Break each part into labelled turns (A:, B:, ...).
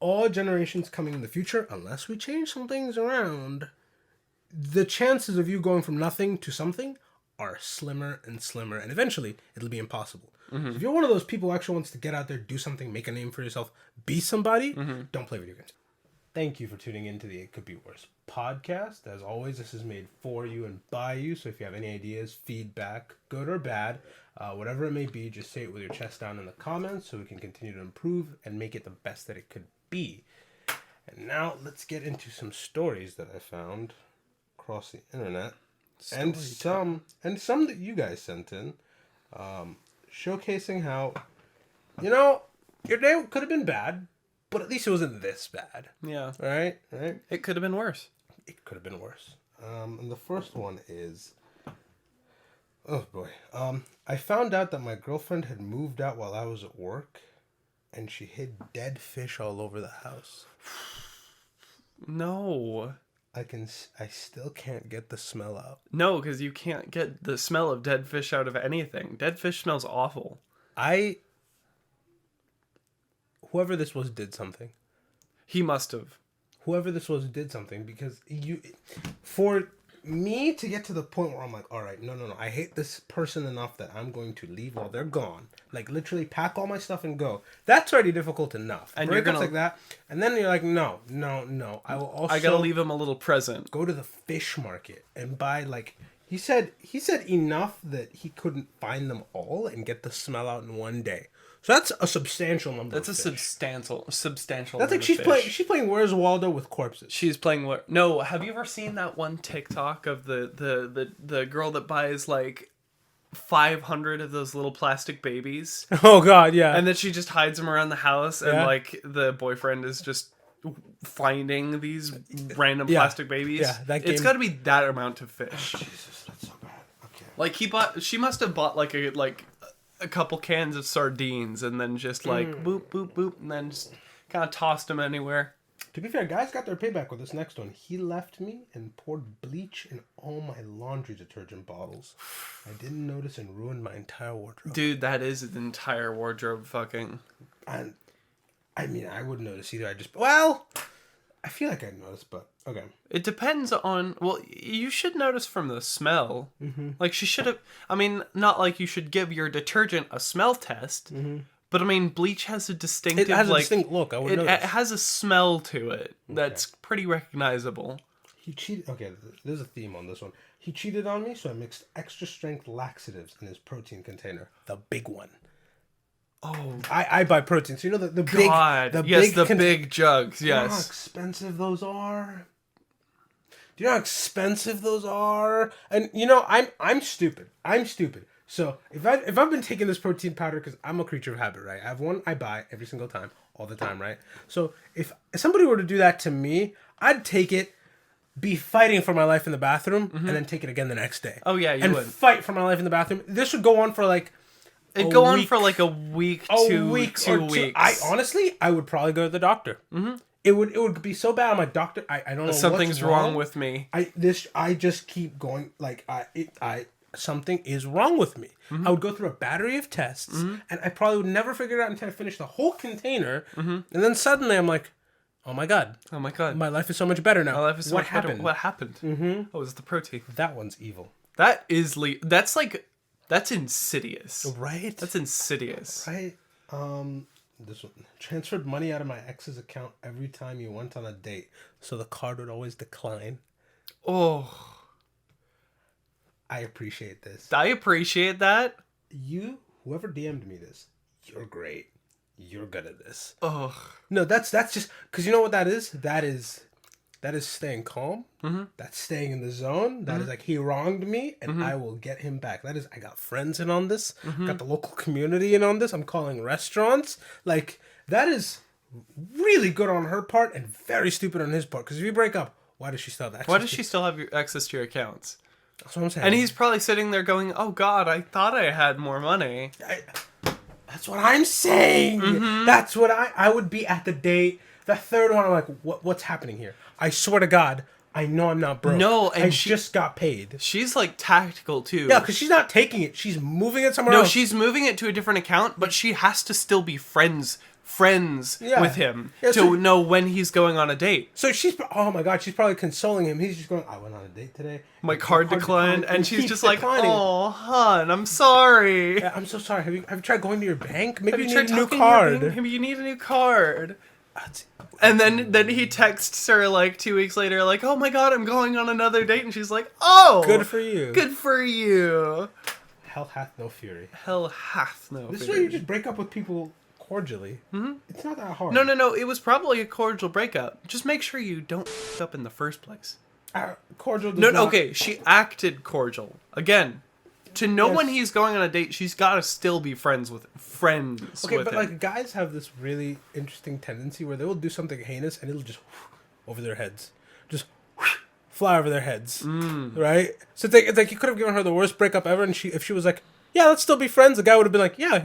A: all generations coming in the future, unless we change some things around, the chances of you going from nothing to something are slimmer and slimmer, and eventually it'll be impossible. So if you're one of those people who actually wants to get out there, do something, make a name for yourself, be somebody, don't play video games. Thank you for tuning in to the It Could Be Worse podcast. As always, this is made for you and by you, so if you have any ideas, feedback, good or bad, whatever it may be, just say it with your chest down in the comments so we can continue to improve and make it the best that it could be. And now let's get into some stories that I found across the internet. And some that you guys sent in, showcasing how, your day could have been bad, but at least it wasn't this bad.
B: Yeah.
A: Right?
B: It could have been worse.
A: It could have been worse. And the first one is, oh boy. I found out that my girlfriend had moved out while I was at work, and she hid dead fish all over the house.
B: No.
A: I still can't get the smell out.
B: No, because you can't get the smell of dead fish out of anything. Dead fish smells awful.
A: Whoever this was did something.
B: He must have.
A: Whoever this was did something, because for me to get to the point where I'm like, all right, no. I hate this person enough that I'm going to leave while they're gone. Like, literally pack all my stuff and go. That's already difficult enough. And you're gonna like that. And then you're like, no. I will also.
B: I gotta leave him a little present.
A: Go to the fish market and buy, like, he said enough that he couldn't find them all and get the smell out in one day. So that's a substantial number.
B: That's
A: of
B: a
A: fish.
B: substantial.
A: That's like she's playing Where's Waldo with corpses.
B: She's playing what? No, have you ever seen that one TikTok of the girl that buys like 500 of those little plastic babies?
A: Oh God, yeah.
B: And then she just hides them around the house, and like the boyfriend is just finding these random plastic babies.
A: Yeah, that game.
B: It's got to be that amount of fish.
A: Oh, Jesus, that's so bad. Okay.
B: Like she must have bought like a couple cans of sardines and then just like boop boop boop and then just kind of tossed them anywhere.
A: To be fair, guys got their payback with this next one. He left me and poured bleach in all my laundry detergent bottles. I didn't notice and ruined my entire wardrobe.
B: Dude, that is an entire wardrobe fucking.
A: And I mean, I wouldn't notice either. I feel like I'd notice, but okay.
B: It depends on. Well, you should notice from the smell. Mm-hmm. Like she should have. I mean, not like you should give your detergent a smell test. Mm-hmm. But I mean, bleach has a distinctive. It has a distinct
A: look. It
B: has a smell to it that's pretty recognizable.
A: He cheated. Okay, there's a theme on this one. He cheated on me, so I mixed extra strength laxatives in his protein container, the big one.
B: Oh,
A: I buy protein, so the
B: big jugs. Yes.
A: Do you know how expensive those are? And I'm stupid. So if I've been taking this protein powder, because I'm a creature of habit, right? I have one I buy every single time, all the time, right? So if somebody were to do that to me, I'd take it, be fighting for my life in the bathroom, and then take it again the next day.
B: Oh yeah, you would
A: fight for my life in the bathroom. This would go on for like.
B: It'd go on for like a week, 2 weeks.
A: I would probably go to the doctor. Mm-hmm. It would be so bad. I'm like, doctor, I don't know
B: something's wrong with me.
A: I just keep going like something is wrong with me. Mm-hmm. I would go through a battery of tests, and I probably would never figure it out until I finished the whole container. Mm-hmm. And then suddenly I'm like, oh my god, my life is so much better now.
B: My life is so
A: what
B: much
A: happened?
B: Better. What happened?
A: Mm-hmm.
B: Oh, it's the protein.
A: That one's evil.
B: That's insidious.
A: Right?
B: That's insidious.
A: Right? This one. Transferred money out of my ex's account every time you went on a date, so the card would always decline.
B: Oh.
A: I appreciate this.
B: I appreciate that.
A: Whoever DM'd me this, you're great. You're good at this.
B: Oh.
A: No, that's just... Because you know what that is? That is staying calm. Mm-hmm. That's staying in the zone. That is like, he wronged me, and I will get him back. That is, I got friends in on this. Got the local community in on this. I'm calling restaurants. Like, that is really good on her part and very stupid on his part. Because if you break up, why does she still have access?
B: Why does she still have access to your accounts?
A: That's what I'm saying.
B: And he's probably sitting there going, oh God, I thought I had more money.
A: That's what I'm saying. Mm-hmm. That's what I would be at the date. The third one, I'm like, what's happening here? I swear to God, I know I'm not broke.
B: No, and
A: I just got paid.
B: She's like tactical too.
A: Yeah, because she's not taking it. She's moving it somewhere else.
B: No, she's moving it to a different account, but she has to still be friends friends with him
A: so,
B: to know when he's going on a date.
A: So oh my God, she's probably consoling him. He's just going, I went on a date today.
B: My card declined, and she's just like, oh, hon, I'm sorry.
A: Yeah, I'm so sorry. Have you tried going to your bank? Maybe you
B: need
A: a new card.
B: Maybe you need a new card. And then he texts her like 2 weeks later, like, oh my God, I'm going on another date. And she's like, oh,
A: good for you.
B: Good for you.
A: Hell hath no fury.
B: Hell hath no fury.
A: This is where you just break up with people cordially. Mm-hmm. It's not that hard.
B: No. It was probably a cordial breakup. Just make sure you don't f up in the first place.
A: Cordial does not...
B: Okay, she acted cordial. Again, to know when he's going on a date, she's got to still be friends with him.
A: But like guys have this really interesting tendency where they will do something heinous and it'll just over their heads. Just fly over their heads. Right? So it's like you could have given her the worst breakup ever, and if she was like, yeah, let's still be friends, the guy would have been like, yeah,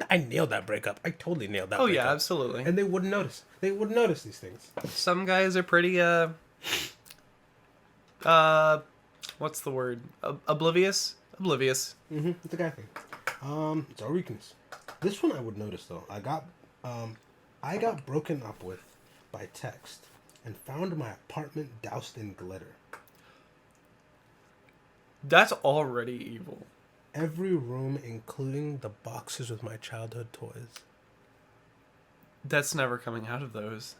A: I nailed that breakup. I totally nailed that breakup.
B: Yeah, absolutely.
A: And they wouldn't notice. They wouldn't notice these things.
B: Some guys are pretty, what's the word? Oblivious? Oblivious.
A: Mm-hmm. It's a guy thing. It's our weakness. This one I would notice, though. I got broken up with by text and found my apartment doused in glitter.
B: That's already evil.
A: Every room, including the boxes with my childhood toys.
B: That's never coming out of those.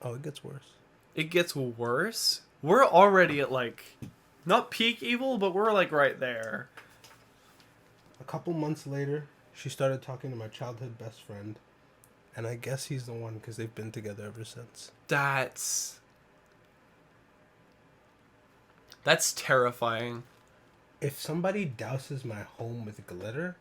A: Oh, it gets worse.
B: It gets worse? We're already at, like, not peak evil, but we're, like, right there.
A: A couple months later, she started talking to my childhood best friend. And I guess he's the one, because they've been together ever since.
B: That's terrifying.
A: If somebody douses my home with glitter,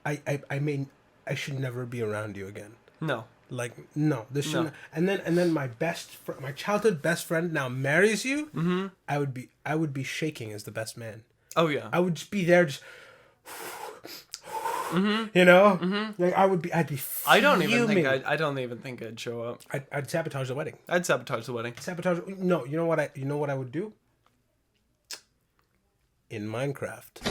A: I mean, I should never be around you again.
B: No.
A: Like, no, this shouldn't. And then my my childhood best friend now marries you. Mm-hmm. I would be shaking as the best man.
B: Oh yeah.
A: I would just be there, just. Mm-hmm. You know, mm-hmm. Like I'd be.
B: I don't even think I'd show up.
A: I'd sabotage the wedding.
B: Sabotage.
A: No, you know what I would do? In Minecraft.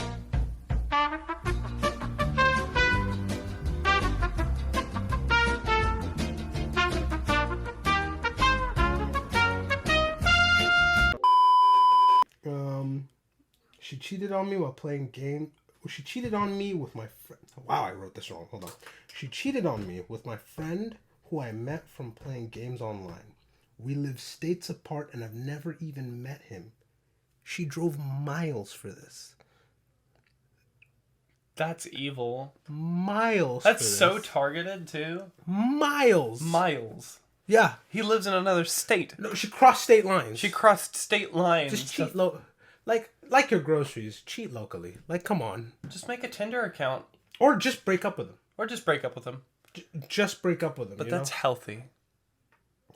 A: She cheated on me while playing game. She cheated on me with my friend. Wow, I wrote this wrong. Hold on. She cheated on me with my friend who I met from playing games online. We live states apart and I've never even met him. She drove miles for this.
B: That's evil.
A: Miles.
B: That's so targeted too.
A: Miles. Yeah.
B: He lives in another state.
A: No, she crossed state lines. Just cheat like your groceries. Cheat locally. Like, come on.
B: Just make a Tinder account.
A: Or just break up with him.
B: Just break up with him.
A: Just break up with him.
B: But that's healthy.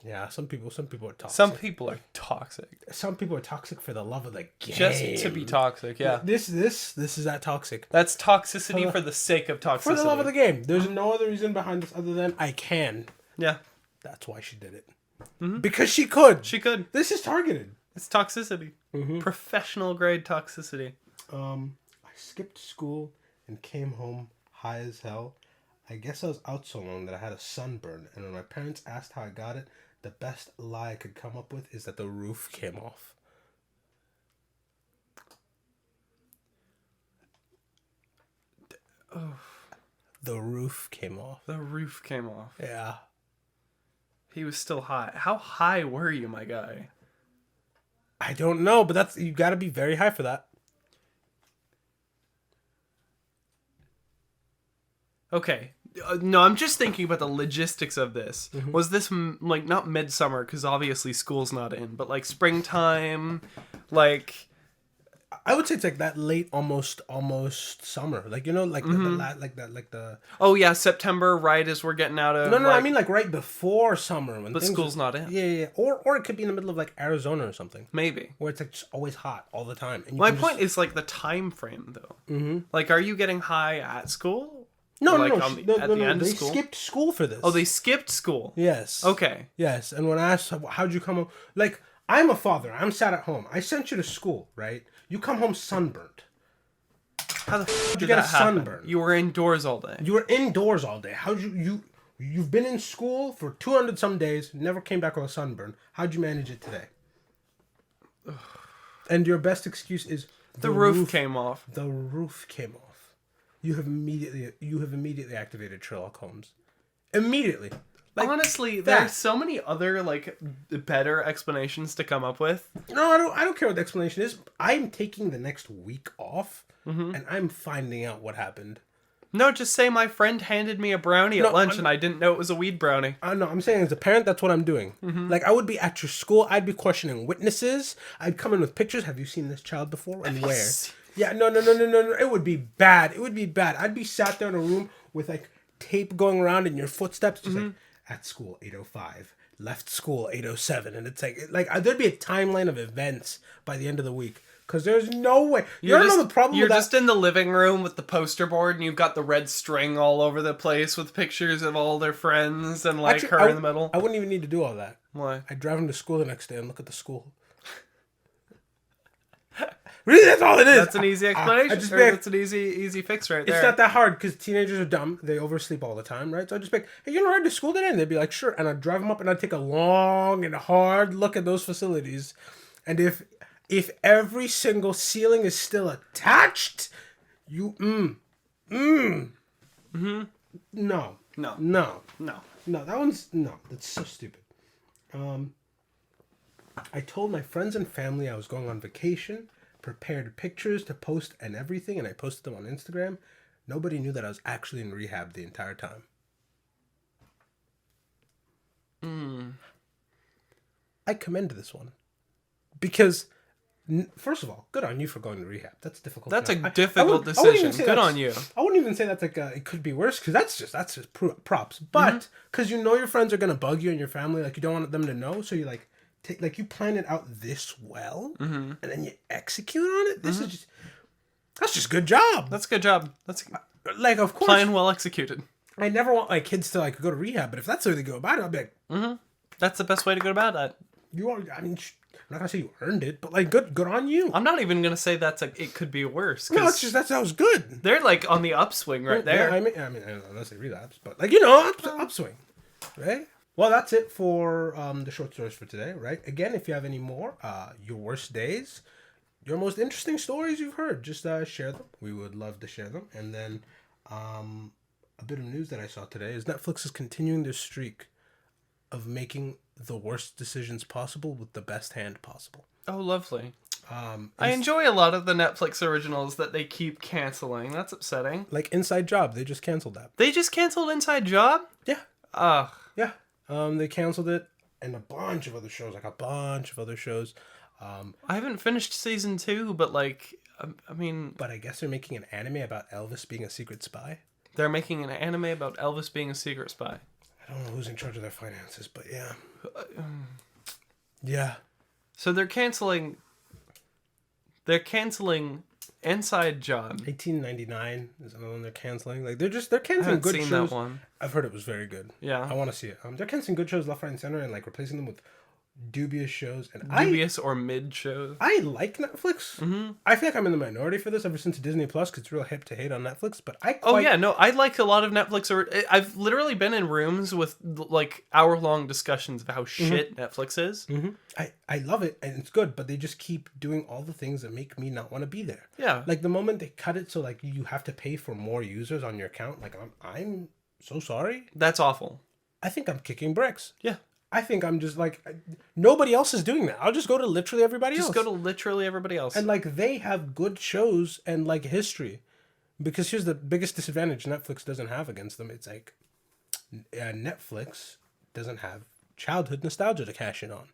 A: Yeah, some people are toxic.
B: Some people are toxic.
A: Some people are toxic for the love of the game.
B: Just to be toxic, yeah.
A: This is that toxic.
B: That's toxicity for the sake of toxicity.
A: For the love of the game. There's no other reason behind this other than I can.
B: Yeah.
A: That's why she did it. Mm-hmm. Because she could.
B: This
A: is targeted.
B: It's toxicity. Mm-hmm. Professional grade toxicity.
A: I skipped school and came home high as hell. I guess I was out so long that I had a sunburn, and when my parents asked how I got it, the best lie I could come up with is that the roof came off.
B: Oh.
A: The roof came off. Yeah.
B: He was still high. How high were you, my guy?
A: I don't know, but you got to be very high for that.
B: Okay. No, I'm just thinking about the logistics of this. Mm-hmm. Was this like not midsummer because obviously school's not in, but like springtime, like
A: I would say it's like that late, almost summer, like, you know, like the.
B: Oh yeah, September, right as we're getting out of.
A: No, like, I mean like right before summer when.
B: But school's not in.
A: Yeah, or it could be in the middle of like Arizona or something.
B: Maybe
A: where it's like just always hot all the time. And
B: my point is like the time frame though. Mm-hmm. Like, are you getting high at school?
A: No,
B: like
A: no. They skipped school for this.
B: Oh, they skipped school.
A: Yes.
B: Okay.
A: Yes, and when I asked how'd you come home, like I'm a father, I'm sat at home. I sent you to school, right? You come home sunburnt.
B: How the f***
A: How'd
B: did
A: you get
B: that
A: a
B: happen?
A: sunburn?
B: You were indoors all day.
A: You were indoors all day. How'd you've been in school for 200 some days, never came back with a sunburn. How'd you manage it today? And your best excuse is
B: the roof came off.
A: The roof came off. You have immediately activated Sherlock Holmes. Immediately. Like,
B: honestly, there's so many other like better explanations to come up with.
A: No, I don't care what the explanation is. I'm taking the next week off, and I'm finding out what happened.
B: No, just say my friend handed me a brownie at lunch, and I didn't know it was a weed brownie.
A: No, I'm saying as a parent, that's what I'm doing. Like, I would be at your school. I'd be questioning witnesses. I'd come in with pictures. Have you seen this child before? And where? Yeah, no. It would be bad. It would be bad. I'd be sat there in a room with, like, tape going around in your footsteps. Just like, at school, 8:05. Left school, 8:07. And it's like there'd be a timeline of events by the end of the week. Because there's no way. You don't know the problem
B: You're
A: with that?
B: just in the living room with the poster board, and you've got the red string all over the place with pictures of all their friends and, like, her in the middle.
A: I wouldn't even need to do all that.
B: Why?
A: I'd drive them to school the next day and look at the school. Really, that's all it is.
B: That's an easy explanation. That's an easy fix right there.
A: It's not that hard because teenagers are dumb. They oversleep all the time, right? So I'd just be like, hey, you know, ride to school today? And they'd be like, sure. And I'd drive them up and I'd take a long and hard look at those facilities. And if every single ceiling is still attached, no. That one's, no. That's so stupid. I told my friends and family I was going on vacation, prepared pictures to post and everything, and I posted them on Instagram. Nobody knew that I was actually in rehab the entire time. I commend this one. Because, first of all, good on you for going to rehab. That's difficult.
B: That's a difficult decision. Good on you.
A: I wouldn't even say that's like it could be worse, because that's just props. But because you know your friends are gonna bug you and your family, like you don't want them to know, so you like you plan it out this well, and then you execute on it. This is that's just good job.
B: That's a good job. That's
A: like, of course,
B: plan well executed.
A: I never want my kids to like go to rehab, but if that's the way they go about it, I'll be like,
B: that's the best way to go about that.
A: You are. I mean, I'm not gonna say you earned it, but like, good on you.
B: I'm not even gonna say that's like it could be worse.
A: No, it's just that was good.
B: They're like on the upswing right there.
A: Yeah, I mean, unless they relapse, but like, you know, upswing, right? Well, that's it for the short stories for today, right? Again, if you have any more, your worst days, your most interesting stories you've heard, just share them. We would love to share them. And then a bit of news that I saw today is Netflix is continuing their streak of making the worst decisions possible with the best hand possible.
B: Oh, lovely. I enjoy a lot of the Netflix originals that they keep canceling. That's upsetting.
A: Like Inside Job, they just canceled that.
B: They just canceled Inside Job?
A: Yeah.
B: Ugh.
A: Yeah. They canceled it, and a bunch of other shows.
B: I haven't finished season 2, but like, I mean...
A: But I guess they're making an anime about Elvis being a secret spy?
B: They're making an anime about Elvis being a secret spy.
A: I don't know who's in charge of their finances, but yeah. Yeah.
B: So they're canceling Inside Job.
A: 1899 is another one they're canceling. Like they're canceling good shows.
B: That one.
A: I've heard it was very good.
B: Yeah.
A: I want to see it. They're canceling good shows left, right, and center, and like replacing them with dubious shows. And
B: or mid shows.
A: I like Netflix. I feel like I'm in the minority for this ever since Disney Plus, because it's real hip to hate on Netflix. But
B: I like a lot of Netflix. I've literally been in rooms with like hour-long discussions of how shit Netflix is.
A: I love it, and it's good, but they just keep doing all the things that make me not want to be there.
B: Yeah.
A: Like the moment they cut it so like you have to pay for more users on your account, like I'm so sorry.
B: That's awful.
A: I think I'm kicking bricks.
B: Yeah.
A: I think I'm just like, nobody else is doing that. I'll just go to literally everybody else.
B: Just go to literally everybody else.
A: And like they have good shows and like history. Because here's the biggest disadvantage Netflix doesn't have against them. It's like Netflix doesn't have childhood nostalgia to cash in on.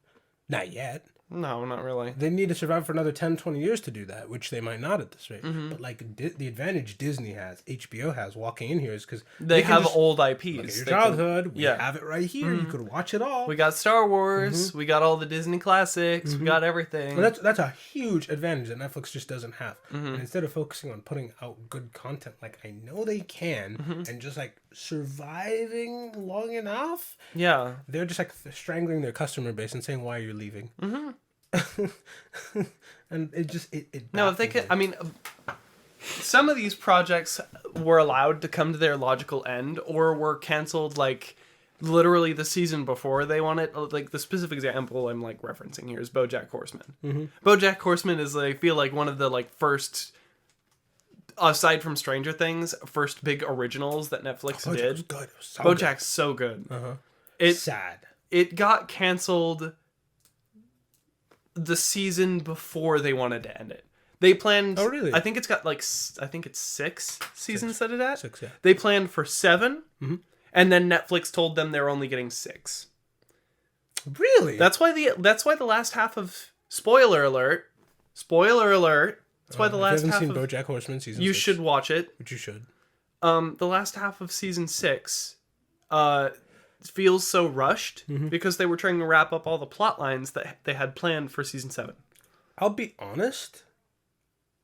A: Not yet.
B: No, not really.
A: They need to survive for another 10, 20 years to do that, which they might not at this rate. But like the advantage Disney has, HBO has walking in here is because
B: they have old IPs.
A: Look at your childhood. We have it right here. You could watch it all.
B: We got Star Wars. We got all the Disney classics. We got everything.
A: Well, that's a huge advantage that Netflix just doesn't have. And instead of focusing on putting out good content, like I know they can, and just like surviving long enough, they're just like strangling their customer base and saying, "Why are you leaving?" And it
B: no, if they could, I mean, some of these projects were allowed to come to their logical end or were canceled like literally the season before they wanted. Like the specific example I'm like referencing here is BoJack Horseman. BoJack Horseman is, I feel like, one of the like first, aside from Stranger Things, first big originals that Netflix
A: BoJack
B: did.
A: was good. It was so
B: BoJack's so good.
A: It's sad.
B: It got canceled the season before they wanted to end it. They planned.
A: Oh, really?
B: I think it's got like, I think it's 6 seasons that it at.
A: 6, yeah.
B: They planned for 7, and then Netflix told them they're only getting 6.
A: Really?
B: That's why the last half of spoiler alert. That's why the last half.
A: If you haven't seen BoJack Horseman season 6,
B: you should watch it.
A: Which you should.
B: The last half of season 6, feels so rushed because they were trying to wrap up all the plot lines that they had planned for season 7.
A: I'll be honest.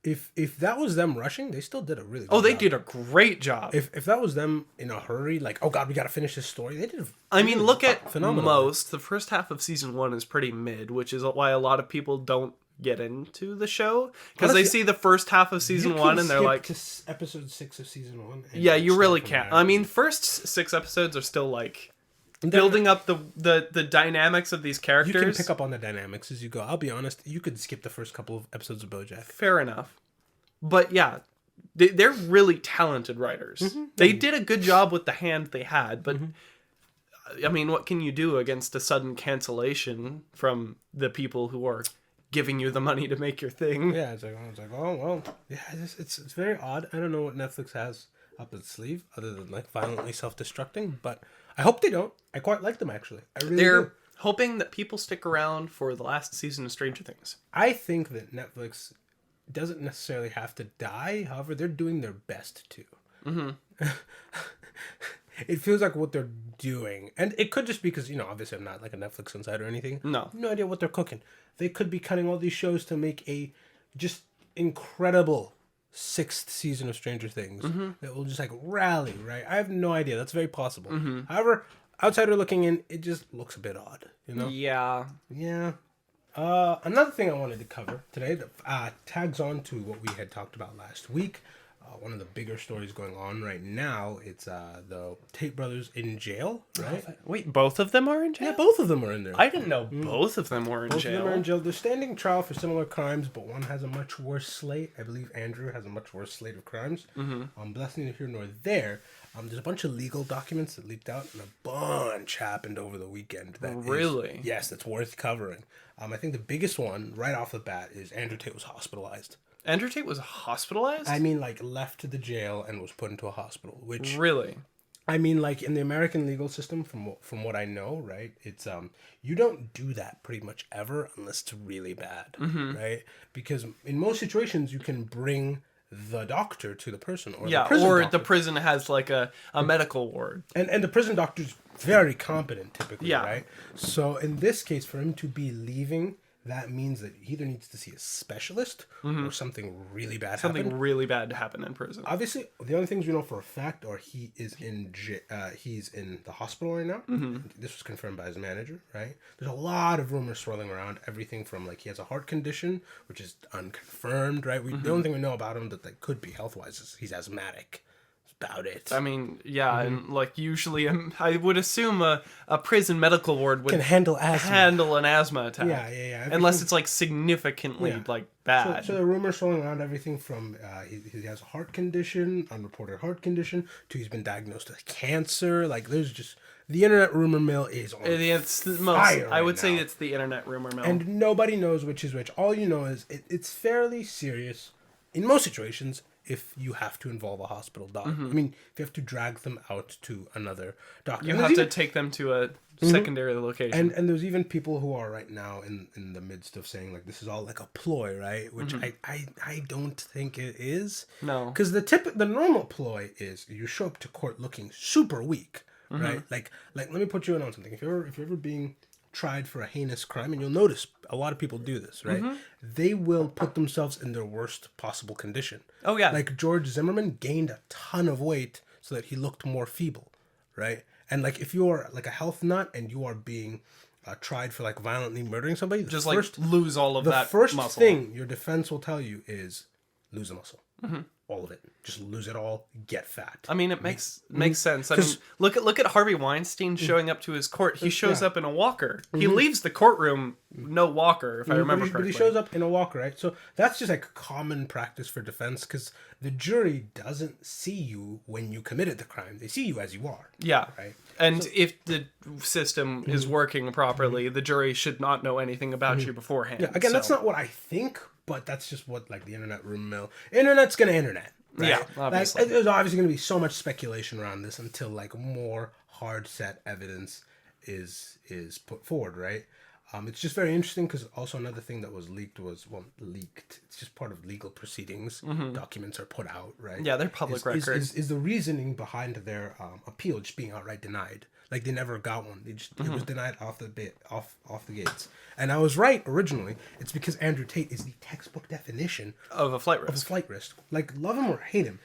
A: If that was them rushing, they still did a really good
B: job. They
A: job.
B: did a great job.
A: If that was them in a hurry, like, oh god, we gotta finish this story, they did
B: look at
A: phenomenal.
B: The first half of season 1 is pretty mid, which is why a lot of people don't get into the show, because they see the first half of season 1 and they're like,
A: to episode 6 of season 1.
B: Yeah, you really can't. First 6 episodes are still like building up the dynamics of these characters.
A: You can pick up on the dynamics as you go. I'll be honest, you could skip the first couple of episodes of BoJack.
B: Fair enough. But yeah, they're really talented writers. They did a good job with the hand they had, but what can you do against a sudden cancellation from the people who are giving you the money to make your thing?
A: Yeah, it's like, oh well, yeah, it's very odd. I don't know what Netflix has up its sleeve other than like violently self-destructing, but I hope they don't. I quite like them, actually. I really do.
B: Hoping that people stick around for the last season of Stranger Things.
A: I think that Netflix doesn't necessarily have to die. However, they're doing their best to. It feels like what they're doing. And it could just be because, obviously I'm not like a Netflix insider or anything.
B: No
A: idea what they're cooking. They could be cutting all these shows to make a just incredible 6th season of Stranger Things that will just like rally, right? I have no idea. That's very possible. However, outsider looking in, it just looks a bit odd,
B: Yeah.
A: Another thing I wanted to cover today that tags on to what we had talked about last week. One of the bigger stories going on right now, it's the Tate brothers in jail, right?
B: Wait, both of them are in jail?
A: Yeah, both of them are in there.
B: I didn't know both of them were in jail.
A: Both of them are in jail. They're standing trial for similar crimes, but one has a much worse slate. I believe Andrew has a much worse slate of crimes. But that's neither here nor there. There's a bunch of legal documents that leaked out, and a bunch happened over the weekend.
B: Really?
A: Yes, that's worth covering. I think the biggest one, right off the bat, is Andrew Tate was hospitalized.
B: Andrew Tate was hospitalized?
A: Left the jail and was put into a hospital. Which
B: really?
A: in the American legal system, from what I know, right? It's you don't do that pretty much ever unless it's really bad, right? Because in most situations you can bring the doctor to the person, or the prison has like a medical ward, and the prison doctor's very competent typically, right? So in this case, for him to be leaving, that means that he either needs to see a specialist or something really bad
B: really bad happen in prison.
A: Obviously, the only things we know for a fact are he's in the hospital right now. This was confirmed by his manager, right? There's a lot of rumors swirling around, everything from like he has a heart condition, which is unconfirmed, right? The only thing we know about him that could be health-wise is he's asthmatic. About it.
B: And like usually I would assume a prison medical ward would
A: can handle
B: an asthma attack.
A: Yeah.
B: Unless it's like significantly like bad.
A: So the rumors swirling around everything from he has a heart condition, unreported heart condition, to he's been diagnosed with cancer. Like there's just the internet rumor mill is on fire.
B: I would say it's the internet rumor mill,
A: and nobody knows which is which. All you know is it's fairly serious in most situations. If you have to involve a hospital doctor, if you have to drag them out to another doctor,
B: you have to take them to a secondary location.
A: And there's even people who are right now in the midst of saying like this is all like a ploy, right? Which I don't think it is.
B: No,
A: because the normal ploy is you show up to court looking super weak, right? Like let me put you in on something. If you're ever being tried for a heinous crime, and you'll notice a lot of people do this, right? They will put themselves in their worst possible condition.
B: Oh yeah,
A: like George Zimmerman gained a ton of weight so that he looked more feeble, right? And like if you're like a health nut and you are being tried for like violently murdering somebody,
B: lose all of that muscle.
A: The first thing your defense will tell you is lose the muscle. all of it. Just lose it all, get fat.
B: I mean, it makes sense. I mean, look at Harvey Weinstein showing up to his court. He shows up in a walker. He leaves the courtroom no walker, if I remember correctly.
A: But he shows up in a walker, right? So that's just like common practice for defense, because the jury doesn't see you when you committed the crime. They see you as you are.
B: Yeah.
A: Right?
B: And if the system is working properly, the jury should not know anything about you beforehand.
A: Yeah. Again, that's not what I think, but that's just what, like, the internet room mill. Internet's gonna internet. Right?
B: Yeah, obviously.
A: Like, there's obviously going to be so much speculation around this until, like, more hard set evidence is put forward, right? It's just very interesting because also another thing that was leaked was, well, leaked. It's just part of legal proceedings. Documents are put out, right?
B: Yeah, they're public record.
A: Is the reasoning behind their appeal just being outright denied? Like, they never got one. They just it was denied off the gates. And I was right originally. It's because Andrew Tate is the textbook definition
B: of a flight risk.
A: Of a flight risk. Like, love him or hate him,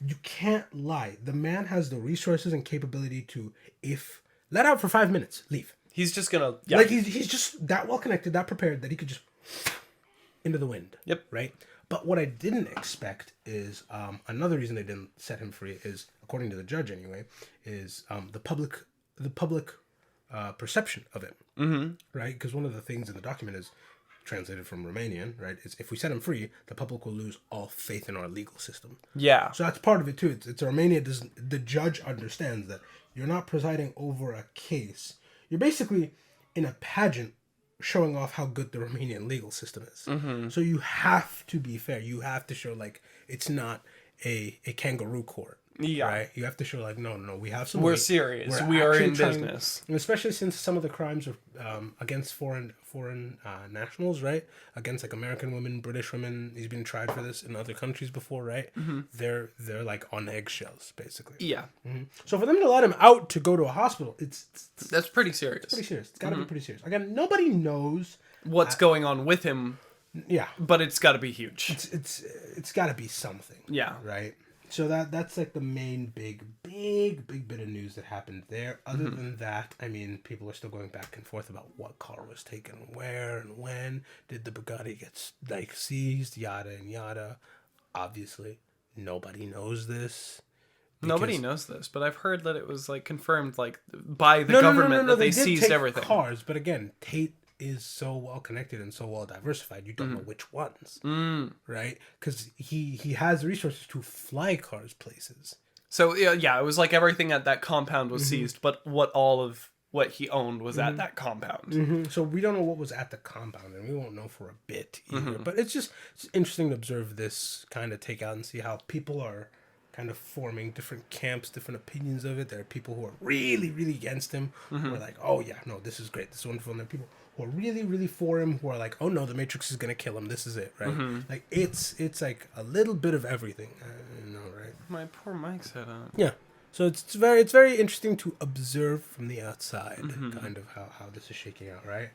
A: you can't lie. The man has the resources and capability to, if let out for 5 minutes, leave.
B: He's just gonna
A: like he's just that well connected, that prepared that he could just into the wind.
B: Yep.
A: Right. But what I didn't expect is another reason they didn't set him free is, according to the judge anyway, is the public perception of it. Right? Because one of the things in the document is translated from Romanian, right? Is if we set him free, the public will lose all faith in our legal system.
B: Yeah.
A: So that's part of it too. It's Romania doesn't. The judge understands that you're not presiding over a case. You're basically in a pageant showing off how good the Romanian legal system is. So you have to be fair. You have to show, like, it's not a kangaroo court. Yeah. Right? You have to show, like, no, we have some.
B: We're serious. We are in business.
A: And especially since some of the crimes are against foreign nationals, right? Against, like, American women, British women. He's been tried for this in other countries before, right? They're like on eggshells, basically.
B: Yeah.
A: So for them to let him out to go to a hospital,
B: that's pretty serious.
A: It's pretty serious. It's got to be pretty serious. Again, nobody knows
B: what's going on with him.
A: Yeah.
B: But it's got to be huge.
A: It's got to be something.
B: Yeah.
A: Right. So that's like the main big bit of news that happened there. Other than that, I mean, people are still going back and forth about what car was taken where and when. Did the Bugatti get, like, seized? Yada and yada. Obviously, nobody knows this.
B: Nobody knows this, but I've heard that it was, like, confirmed, like, by the government that they seized everything.
A: Cars, but again, Tate is so well connected and so well diversified, you don't know which ones, right? Because he has resources to fly cars places.
B: So yeah, it was like everything at that compound was seized, but all of what he owned was at that compound.
A: So we don't know what was at the compound, and we won't know for a bit either. But it's interesting to observe this kind of takeout and see how people are kind of forming different camps, different opinions of it. There are people who are really, really against him, who are like, oh yeah, no, this is great, this is wonderful. And there are people who are really, really for him, who are like, oh no, the Matrix is gonna kill him, this is it, right? Like, it's like a little bit of everything, you know, right?
B: My poor mic's head on.
A: Yeah. So it's very interesting to observe from the outside, kind of how this is shaking out, right?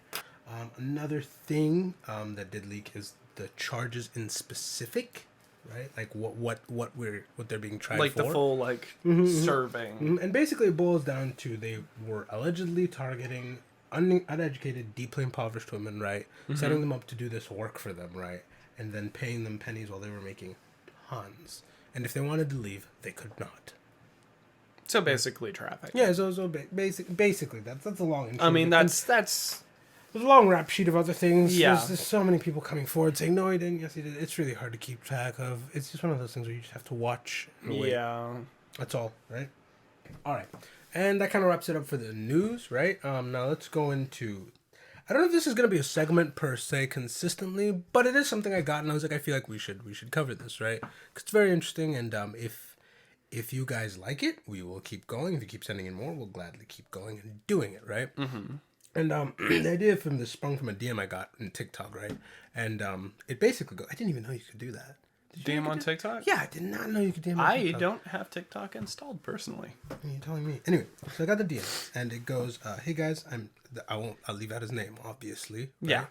A: Another thing that did leak is the charges in specific, right? Like what they're being tried
B: like
A: for.
B: Like the full, like, serving.
A: And basically it boils down to they were allegedly targeting uneducated, deeply impoverished women, right? Setting them up to do this work for them, right? And then paying them pennies while they were making tons. And if they wanted to leave, they could not.
B: So basically traffic.
A: Yeah, so basically that's a long.
B: I mean, that's
A: there's a long rap sheet of other things.
B: Yeah.
A: There's so many people coming forward saying, no, he didn't, yes, he did. It's really hard to keep track of. It's just one of those things where you just have to watch and wait.
B: Yeah.
A: That's all, right? All right. And that kind of wraps it up for the news, right? Now let's go into... I don't know if this is going to be a segment per se consistently, but it is something I got, and I was like, I feel like we should cover this, right? Because it's very interesting, and if you guys like it, we will keep going. If you keep sending in more, we'll gladly keep going and doing it, right? And the idea from this sprung from a DM I got in TikTok, right? And it basically goes... I didn't even know you could do that.
B: DM on TikTok?
A: Yeah, I did not know you could DM on TikTok.
B: I don't have TikTok installed personally.
A: You're telling me. Anyway, so I got the DM, and it goes, "Hey guys, I'll leave out his name, obviously. Right?
B: Yeah,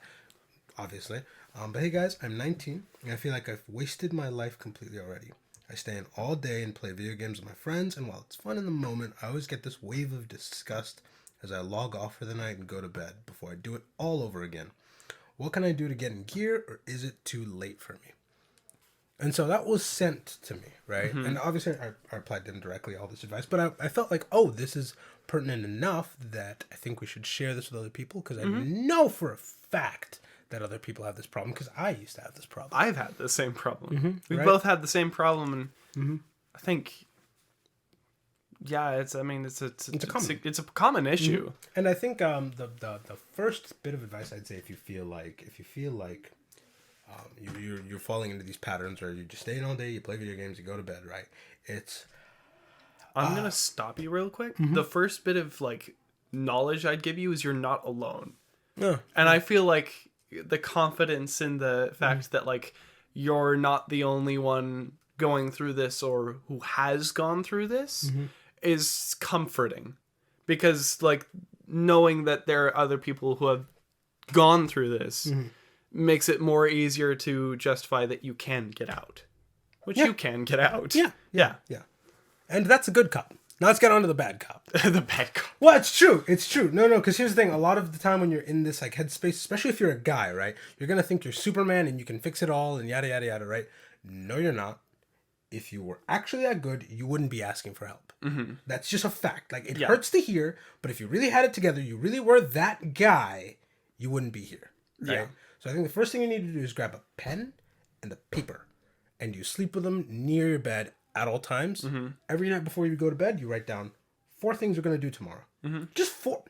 A: obviously. But hey guys, I'm 19, and I feel like I've wasted my life completely already. I stay in all day and play video games with my friends, and while it's fun in the moment, I always get this wave of disgust as I log off for the night and go to bed before I do it all over again. What can I do to get in gear, or is it too late for me?" And so that was sent to me, right? And obviously I applied to them directly, all this advice, but I felt like, oh, this is pertinent enough that I think we should share this with other people, because I know for a fact that other people have this problem, because I used to have this problem.
B: I've had the same problem. We both had the same problem, and I think, yeah, it's a common issue.
A: And I think the first bit of advice I'd say, if you feel like you're falling into these patterns, or you just stay in all day, you play video games, you go to bed, right?
B: I'm gonna stop you real quick. The first bit of like knowledge I'd give you is you're not alone.
A: No.
B: And I feel like the confidence in the fact that like you're not the only one going through this or who has gone through this is comforting, because like knowing that there are other people who have gone through this makes it more easier to justify that you can get out, which you can get out. Yeah.
A: And that's a good cop. Now let's get on to the bad cop.
B: The bad cop.
A: Well, it's true. No, because here's the thing. A lot of the time when you're in this like headspace, especially if you're a guy, right? You're going to think you're Superman and you can fix it all and yada, yada, yada, right? No, you're not. If you were actually that good, you wouldn't be asking for help. That's just a fact. Like, it hurts to hear, but if you really had it together, you really were that guy, you wouldn't be here. Right?
B: Yeah.
A: So I think the first thing you need to do is grab a pen and a paper, and you sleep with them near your bed at all times. Every night before you go to bed, you write down 4 things you're going to do tomorrow. Just 4.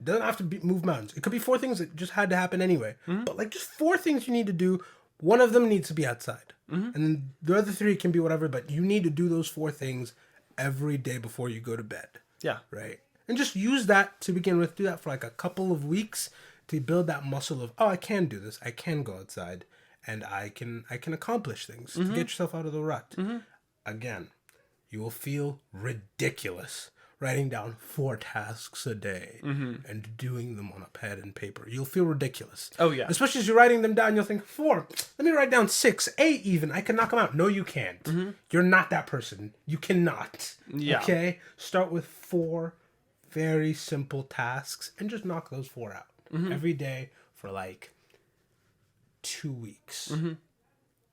A: It doesn't have to move mountains. It could be 4 things that just had to happen anyway. But like just 4 things you need to do. One of them needs to be outside. And then the other 3 can be whatever, but you need to do those 4 things every day before you go to bed.
B: Yeah.
A: Right? And just use that to begin with. Do that for like a couple of weeks to build that muscle of, oh, I can do this. I can go outside and I can accomplish things to get yourself out of the rut. Again, you will feel ridiculous writing down 4 tasks a day and doing them on a pad and paper. You'll feel ridiculous.
B: Oh, yeah.
A: Especially as you're writing them down, you'll think, 4, let me write down 6, 8 even. I can knock them out. No, you can't. You're not that person. You cannot.
B: Yeah.
A: Okay? Start with 4 very simple tasks and just knock those 4 out every day for like 2 weeks.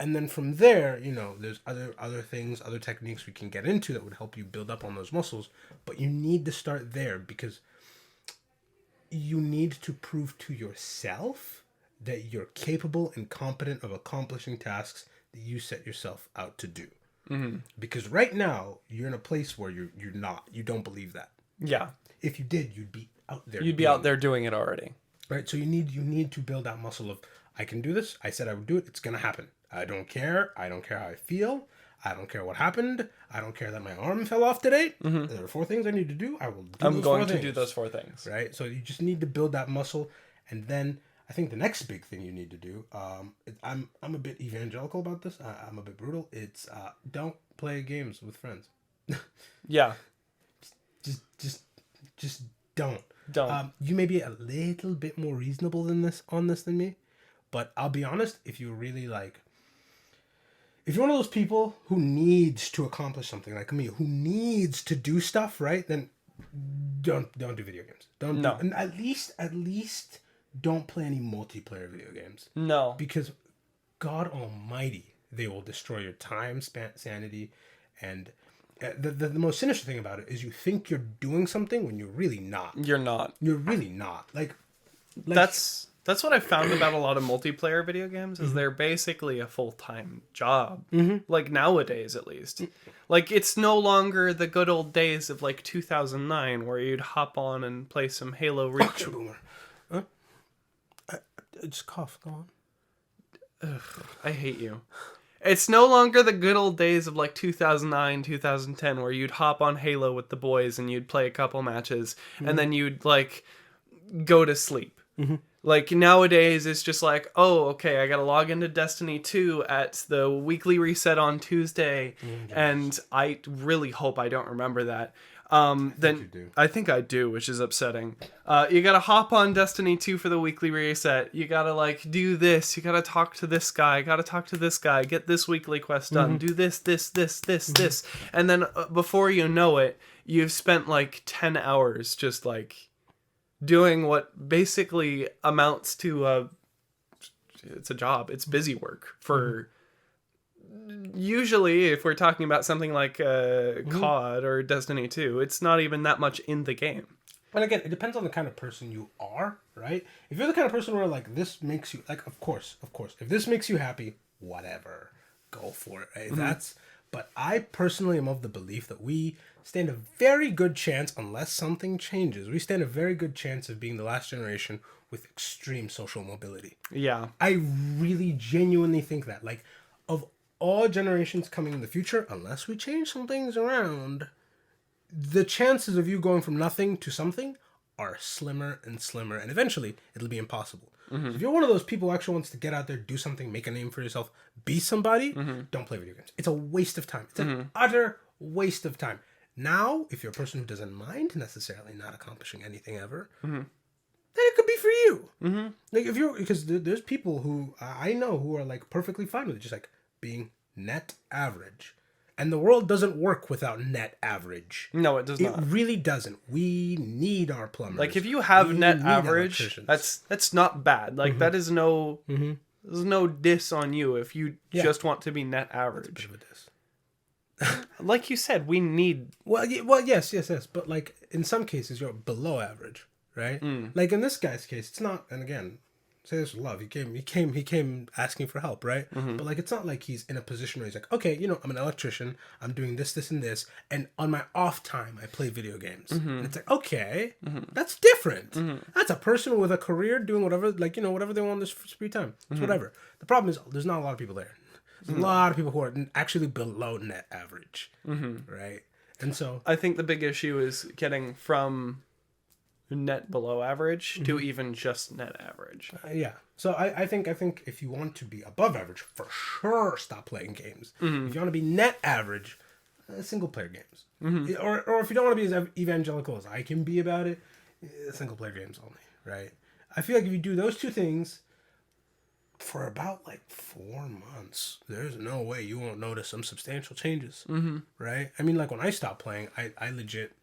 A: And then from there, you know, there's other things, other techniques we can get into that would help you build up on those muscles. But you need to start there, because you need to prove to yourself that you're capable and competent of accomplishing tasks that you set yourself out to do. Because right now, you're in a place where you're not. You don't believe that.
B: Yeah.
A: If you did, you'd be out there.
B: You'd be out there doing it already.
A: Right? So you need to build that muscle of, I can do this. I said I would do it. It's going to happen. I don't care. I don't care how I feel. I don't care what happened. I don't care that my arm fell off today. There are 4 things I need to do. I will do
B: I'm
A: those
B: going
A: 4
B: to
A: things.
B: do those 4 things.
A: Right? So you just need to build that muscle. And then I think the next big thing you need to do, I'm a bit evangelical about this. I'm a bit brutal. It's don't play games with friends.
B: Yeah.
A: Just don't.
B: Don't.
A: You may be a little bit more reasonable on this than me, but I'll be honest, if you're really like, if you're one of those people who needs to accomplish something like me, who needs to do stuff, right? Then don't do video games. And at least don't play any multiplayer video games.
B: No.
A: Because God Almighty, they will destroy your time, sanity, and the most sinister thing about it is you think you're doing something when you're really not.
B: You're not.
A: You're really not. Like
B: That's what I found about a lot of multiplayer video games, is they're basically a full-time job. Like nowadays, at least. Like, it's no longer the good old days of like 2009 where you'd hop on and play some Halo Reach.
A: Fuck you, boomer. Huh? I just cough. Go on.
B: Ugh, I hate you. It's no longer the good old days of like 2009, 2010 where you'd hop on Halo with the boys and you'd play a couple matches and then you'd like go to sleep. Like nowadays it's just like, oh, okay, I gotta log into Destiny 2 at the weekly reset on Tuesday, and I really hope I don't remember that. I think I do, which is upsetting. You gotta hop on Destiny 2 for the weekly reset. You gotta like do this. You gotta talk to this guy. Gotta talk to this guy. Get this weekly quest done. Do this, this, and then before you know it, you've spent like 10 hours just like doing what basically amounts to it's a job. It's busy work for usually, if we're talking about something like COD or Destiny 2, it's not even that much in the game.
A: And again, it depends on the kind of person you are, right? If you're the kind of person where, like, this makes you, like, of course, if this makes you happy, whatever, go for it, right? But I personally am of the belief that we stand a very good chance, unless something changes, we stand a very good chance of being the last generation with extreme social mobility.
B: Yeah.
A: I really genuinely think that, like, of all generations coming in the future, unless we change some things around, the chances of you going from nothing to something are slimmer and slimmer, and eventually it'll be impossible. So if you're one of those people who actually wants to get out there, do something, make a name for yourself, be somebody, don't play video games. It's a waste of time. It's an utter waste of time. Now, if you're a person who doesn't mind necessarily not accomplishing anything ever, then it could be for you. Like, if you're, because there's people who I know who are, like, perfectly fine with it, just like being net average. And the world doesn't work without net average.
B: No, it does not.
A: It really doesn't. We need our plumbers.
B: Like, if you have net average, that's not bad. Like, that is no there's no diss on you if you just want to be net average.
A: That's a bit of a diss.
B: Like you said, we need...
A: Well, yes. But, like, in some cases, you're below average, right? Like, in this guy's case, it's not... And again, say this with love. He came asking for help, right? But, like, it's not like he's in a position where he's like, okay, I'm an electrician. I'm doing this, and this. And on my off time, I play video games. And it's like, okay, that's different. That's a person with a career doing whatever, like, whatever they want in this free time. It's whatever. The problem is there's not a lot of people there. There's a lot of people who are actually below net average, right? And so
B: I think the big issue is getting from net below average to even just net average.
A: Yeah. So I think if you want to be above average, for sure, stop playing games. If you want to be net average, single player games. Or if you don't want to be as evangelical as I can be about it, single player games only, right? I feel like if you do those two things for about, like, 4 months, there's no way you won't notice some substantial changes, right? I mean, like, when I stopped playing, I legit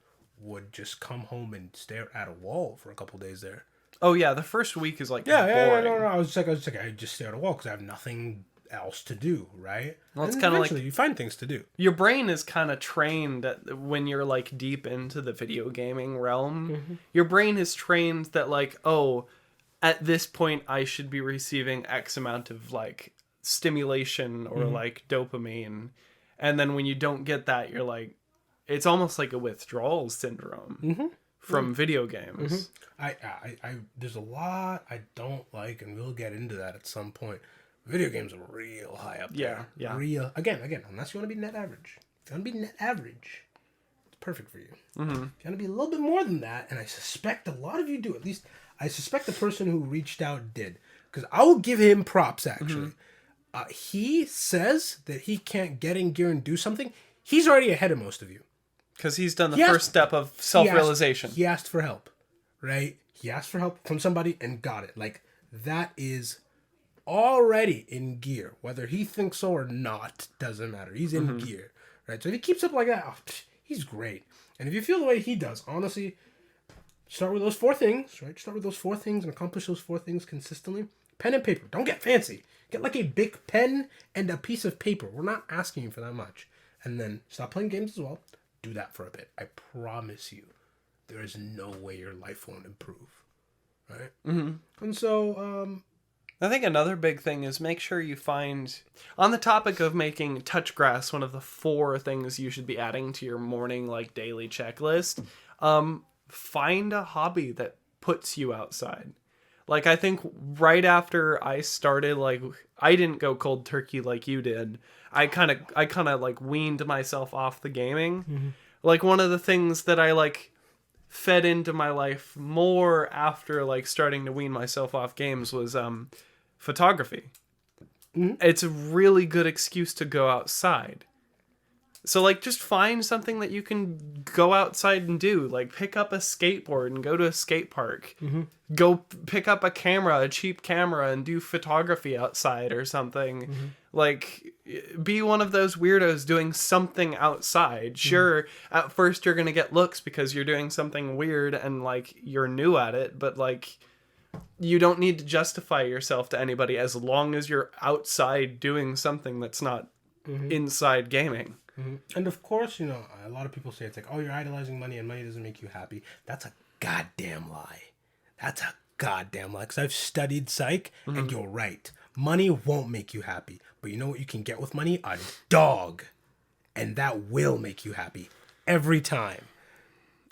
A: would just come home and stare at a wall for a couple days there.
B: Oh yeah, the first week is like
A: boring. No. I just stare at a wall because I have nothing else to do, right?
B: Well, it's kind of like
A: you find things to do.
B: Your brain is kind of trained when you're, like, deep into the video gaming realm. Your brain is trained that, like, oh, at this point I should be receiving X amount of, like, stimulation or like dopamine, and then when you don't get that, you're like, it's almost like a withdrawal syndrome from video games. I there's a lot I don't like, and we'll get into that at some point. Video games are real high up there. Yeah. Real again, unless you want to be net average. If you want to be net average, it's perfect for you. If you want to be a little bit more than that, and I suspect a lot of you do, at least I suspect the person who reached out did, because I will give him props, actually. He says that he can't get in gear and do something. He's already ahead of most of you. Because he's done the first step of self-realization.
A: He asked for help, right? He asked for help from somebody and got it. Like, that is already in gear. Whether he thinks so or not, doesn't matter. He's in gear, right? So if he keeps up like that, he's great. And if you feel the way he does, honestly, start with those 4 things, right? Start with those 4 things and accomplish those 4 things consistently. Pen and paper. Don't get fancy. Get like a big pen and a piece of paper. We're not asking you for that much. And then stop playing games as well. Do that for a bit. I promise you, there is no way your life won't improve, right? And so,
B: I think another big thing is make sure you find, on the topic of making touch grass one of the 4 things you should be adding to your morning, like, daily checklist, find a hobby that puts you outside. Like, I think right after I started, like, I didn't go cold turkey like you did. I kind of like weaned myself off the gaming. Like, one of the things that I, like, fed into my life more after, like, starting to wean myself off games was photography. It's a really good excuse to go outside. So, like, just find something that you can go outside and do. Like, pick up a skateboard and go to a skate park. Go pick up a camera, a cheap camera, and do photography outside or something. Like, be one of those weirdos doing something outside. Sure, at first you're going to get looks because you're doing something weird and, like, you're new at it. But, like, you don't need to justify yourself to anybody as long as you're outside doing something that's not inside gaming.
A: And of course, you know, a lot of people say it's like, oh, you're idolizing money and money doesn't make you happy. That's a goddamn lie. That's a goddamn lie. Because I've studied psych, and you're right. Money won't make you happy. But you know what you can get with money? A dog. And that will make you happy. Every time.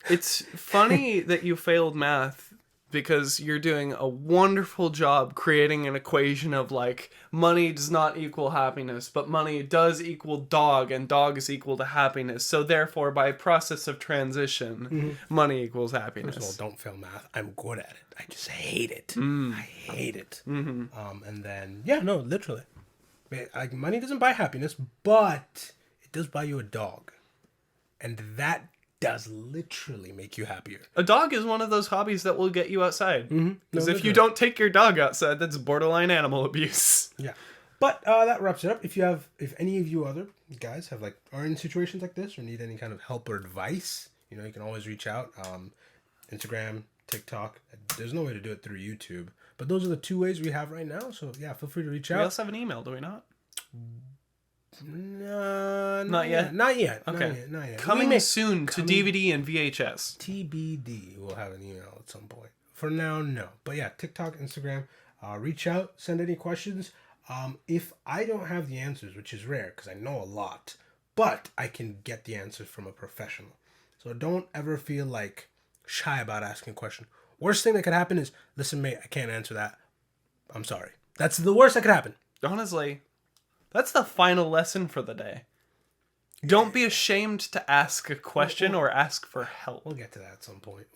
B: It's funny that you failed math, because you're doing a wonderful job creating an equation of like money does not equal happiness, but money does equal dog, and dog is equal to happiness. So therefore, by process of transition, money equals happiness.
A: First of all, don't fail math. I'm good at it. I just hate it. I hate it. And then, yeah, no, literally. Like, money doesn't buy happiness, but it does buy you a dog. And that does literally make you happier.
B: A dog is one of those hobbies that will get you outside. Because if you don't take your dog outside, that's borderline animal abuse.
A: Yeah. But that wraps it up. If any of you other guys are in situations like this or need any kind of help or advice, you know, you can always reach out. Instagram, TikTok. There's no way to do it through YouTube. But those are the two ways we have right now. So yeah, feel free to reach out.
B: We also have an email, do we not?
A: No,
B: not yet.
A: Not yet.
B: Okay.
A: Not yet.
B: Coming soon to DVD and VHS.
A: TBD. We'll have an email at some point. For now, no. But yeah, TikTok, Instagram. Reach out. Send any questions. If I don't have the answers, which is rare because I know a lot, but I can get the answers from a professional. So don't ever feel like shy about asking a question. Worst thing that could happen is, listen, mate, I can't answer that. I'm sorry. That's the worst that could happen.
B: Honestly, that's the final lesson for the day. Don't be ashamed to ask a question or ask for help.
A: We'll get to that at some point.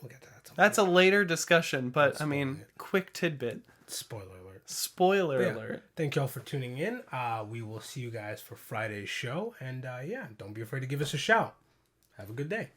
B: That's a later discussion, but I mean, quick tidbit.
A: Spoiler alert. Thank y'all for tuning in. We will see you guys for Friday's show. And yeah, don't be afraid to give us a shout. Have a good day.